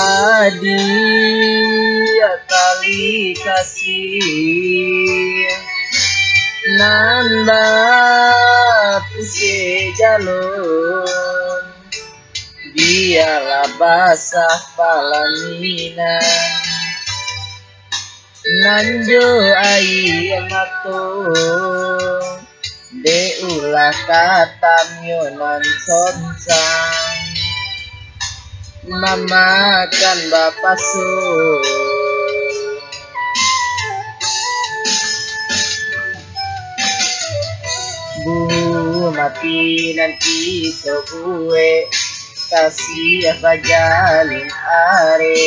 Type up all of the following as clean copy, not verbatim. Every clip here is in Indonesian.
Adia tali kasih nanda puse jalon biarlah basah palamina nanjo ai mato de ulah katam yonan sonsang mamakan bapak so bu mati nanti so gue kasih bajalin are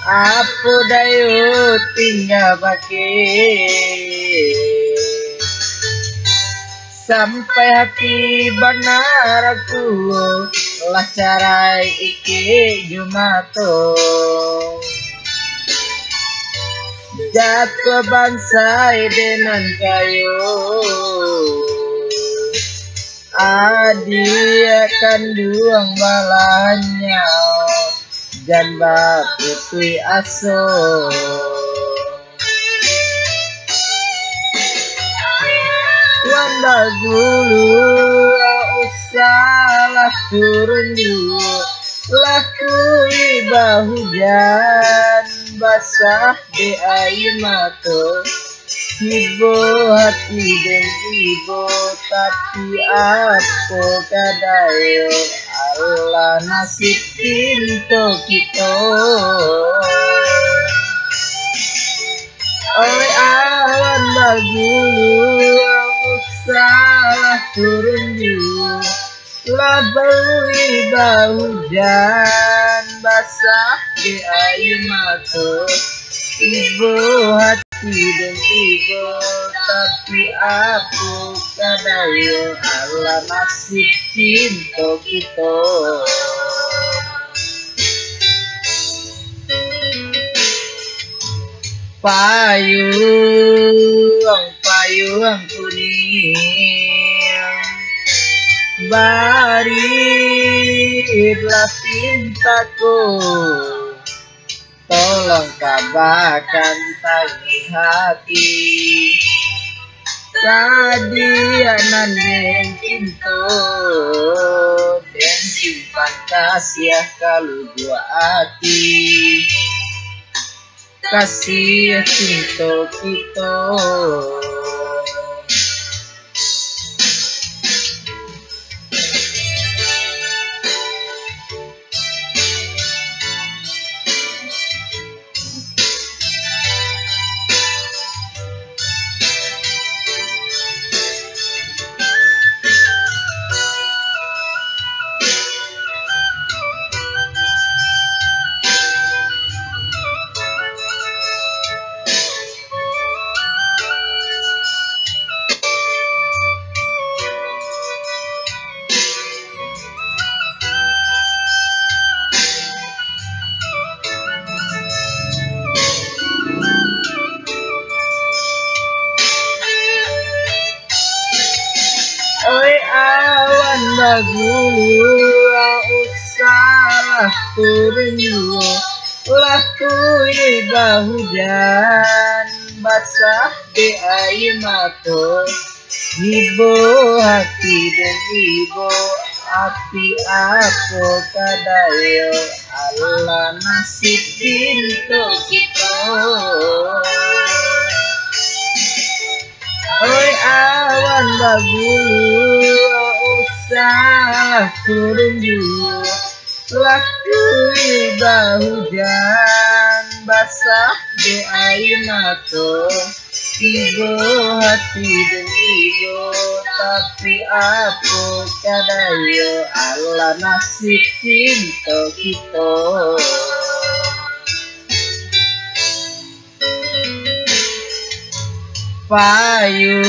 apa dayo tinggal pakai sampai hati benar aku lah carai ike jumato jatuh bansai dengan kayu adi akan duang balanya dan putui aso wanda dulu usahlah turun dulu lakui bahujan basah di air mata ibu hati dan ibu tapi apa kadayo Allah nasib pintu kita oleh awan bagulu salah turun dulu labui bahujan basah di air mata ibu hati dan ibu tapi aku kadayo Allah nasib cinta kita payung kuning barirlah cintaku tolong kabarkan tadi hati kadianan dan cinta dan simpan kasih kalau dua hati kasih cinta kita oi awan bagulu usahlah turun dulu lakui bahujan basah di air mata ibu hati dan ibu api aku kadayo Allah nasib pintu kita oi awan bagulu usah turun dulu lakui bahujan basah di air mata ibu hati dan ibu tapi aku kadayo Allah nasib cinta kita payung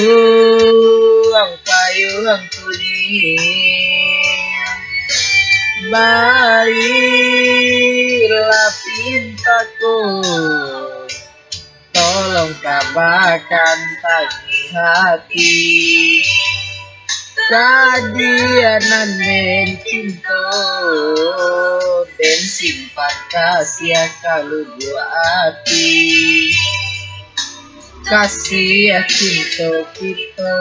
kuning barirlah cintaku tolong kabarkan tadi hati kadianan dan cinta simpan kasih kalugu hati kasih cinta kita